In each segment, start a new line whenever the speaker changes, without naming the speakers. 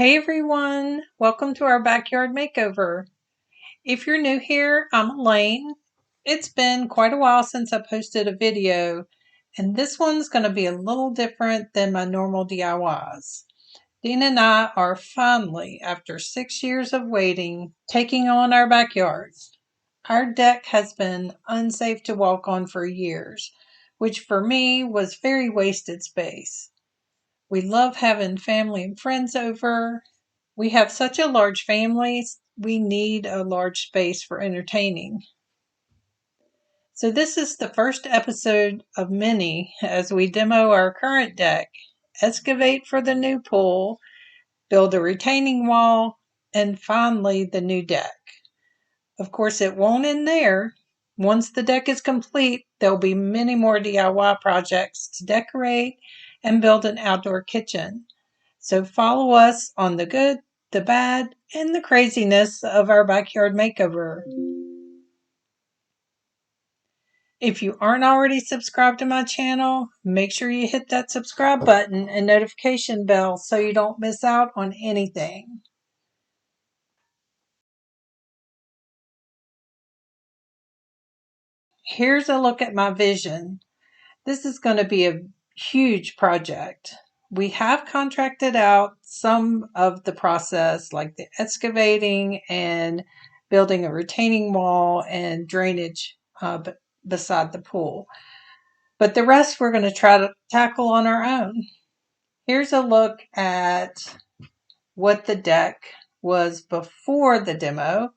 Hey everyone, welcome to our backyard makeover. If you're new here, I'm Elaine. It's been quite a while since I posted a video, and this one's going to be a little different than my normal DIYs. Dean and I are finally, after 6 years of waiting, taking on our backyard. Our deck has been unsafe to walk on for years, which for me was very wasted space. We love having family and friends over. We have such a large family, we need a large space for entertaining. So this is the first episode of many as we demo our current deck, excavate for the new pool, build a retaining wall, and finally the new deck. Of course, it won't end there. Once the deck is complete, there'll be many more DIY projects to decorate and build an outdoor kitchen. So follow us on the good, the bad, and the craziness of our backyard makeover. If you aren't already subscribed to my channel, make sure you hit that subscribe button and notification bell so you don't miss out on anything. Here's a look at my vision. This is going to be a huge project. We have contracted out some of the process, like the excavating and building a retaining wall and drainage beside the pool. But the rest we're going to try to tackle on our own. Here's a look at what the deck was before the demo.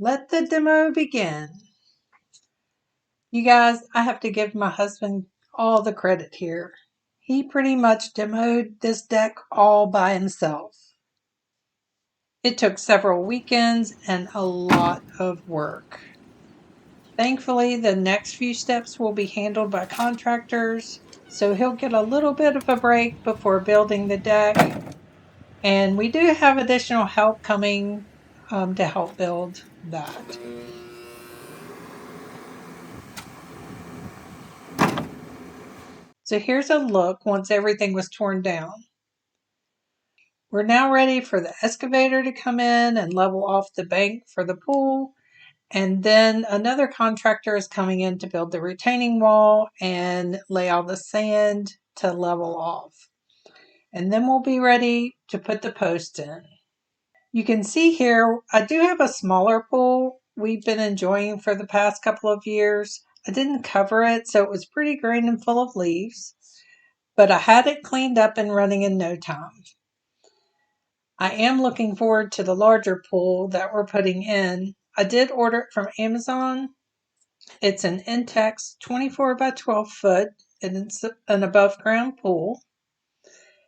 Let the demo begin. You guys, I have to give my husband all the credit here. He pretty much demoed this deck all by himself. It took several weekends and a lot of work. Thankfully, the next few steps will be handled by contractors, so he'll get a little bit of a break before building the deck. And we do have additional help coming to help build that. So here's a look once everything was torn down. We're now ready for the excavator to come in and level off the bank for the pool. And then another contractor is coming in to build the retaining wall and lay all the sand to level off. And then we'll be ready to put the posts in. You can see here, I do have a smaller pool we've been enjoying for the past couple of years. I didn't cover it, so it was pretty green and full of leaves, but I had it cleaned up and running in no time. I am looking forward to the larger pool that we're putting in. I did order it from Amazon. It's an Intex 24 by 12 foot, and it's an above ground pool.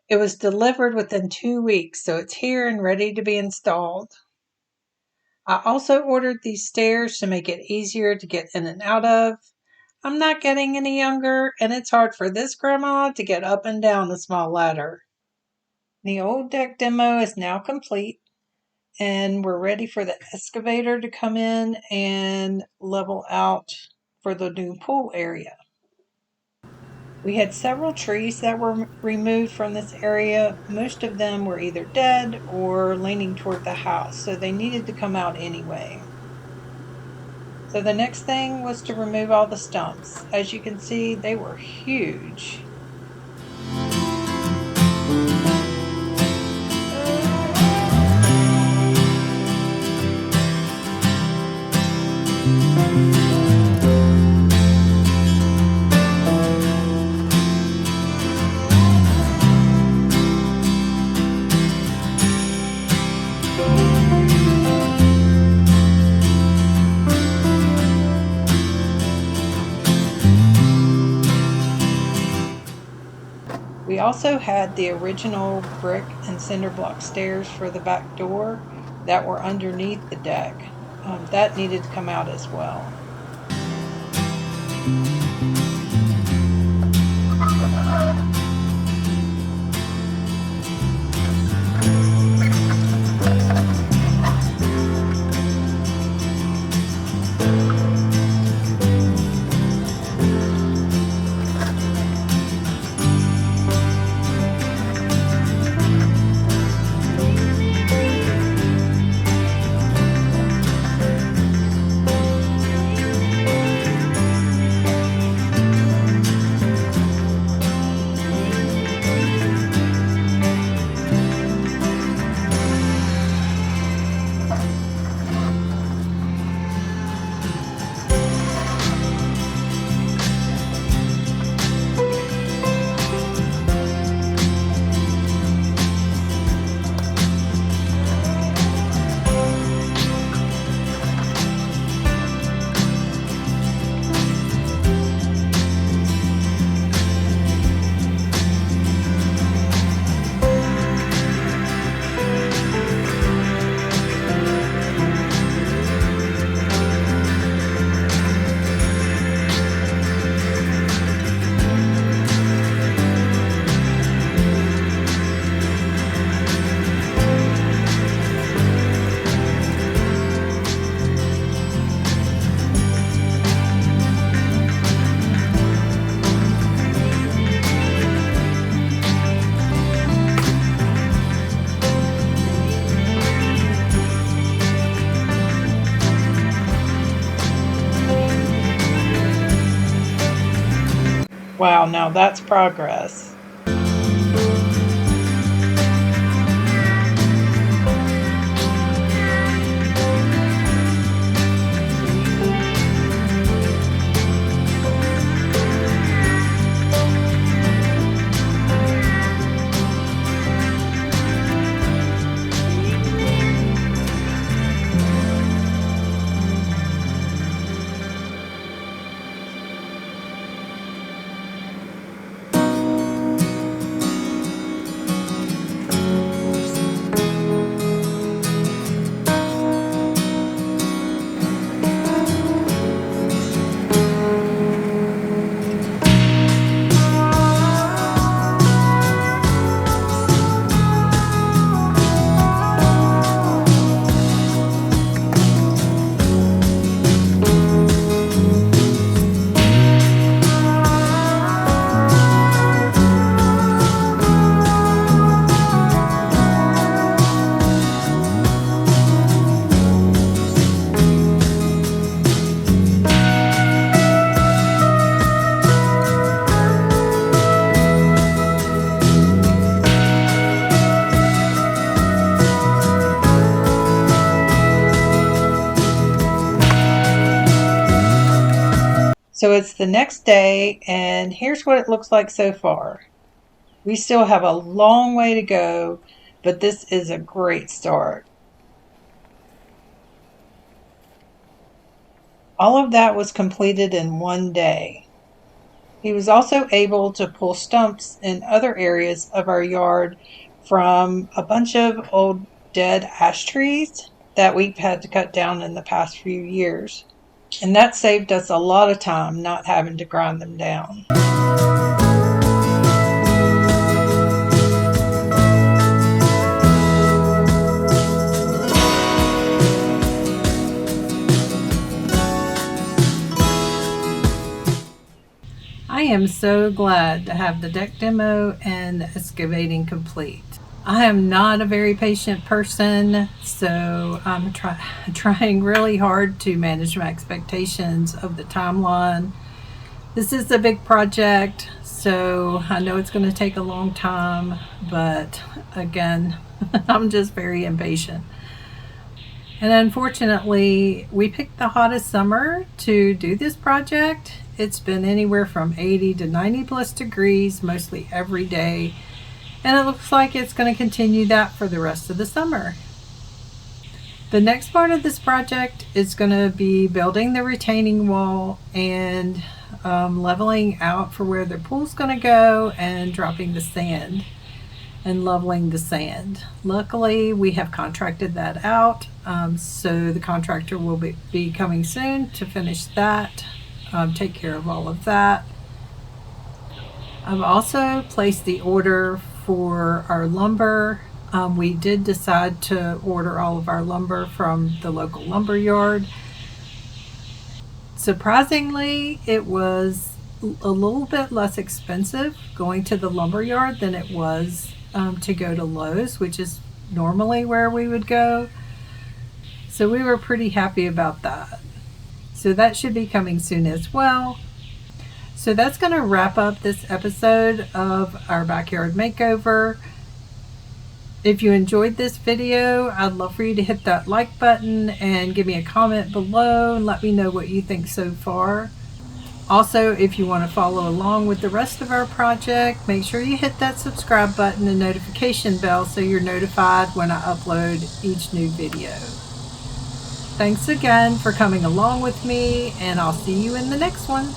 It was delivered within 2 weeks, so it's here and ready to be installed. I also ordered these stairs to make it easier to get in and out of. I'm not getting any younger, and it's hard for this grandma to get up and down a small ladder. The old deck demo is now complete, and we're ready for the excavator to come in and level out for the new pool area. We had several trees that were removed from this area. Most of them were either dead or leaning toward the house, so they needed to come out anyway. So the next thing was to remove all the stumps. As you can see, they were huge. We also had the original brick and cinder block stairs for the back door that were underneath the deck. That needed to come out as well. Wow, now that's progress. So it's the next day, and here's what it looks like so far. We still have a long way to go, but this is a great start. All of that was completed in one day. He was also able to pull stumps in other areas of our yard from a bunch of old dead ash trees that we've had to cut down in the past few years. And that saved us a lot of time not having to grind them down. I am so glad to have the deck demo and the excavating complete. I am not a very patient person, so I'm trying really hard to manage my expectations of the timeline. This is a big project, so I know it's going to take a long time, but again, I'm just very impatient. And unfortunately, we picked the hottest summer to do this project. It's been anywhere from 80 to 90 plus degrees mostly every day, and it looks like it's going to continue that for the rest of the summer. The next part of this project is going to be building the retaining wall and leveling out for where the pool's going to go, and dropping the sand and leveling the sand. Luckily, we have contracted that out, so the contractor will be coming soon to finish that, take care of all of that. I've also placed the order for our lumber. We did decide to order all of our lumber from the local lumber yard. Surprisingly, it was a little bit less expensive going to the lumber yard than it was to go to Lowe's, which is normally where we would go. So we were pretty happy about that. So that should be coming soon as well. So that's going to wrap up this episode of our backyard makeover. If you enjoyed this video, I'd love for you to hit that like button and give me a comment below and let me know what you think so far. Also, if you want to follow along with the rest of our project, make sure you hit that subscribe button and notification bell so you're notified when I upload each new video. Thanks again for coming along with me, and I'll see you in the next one.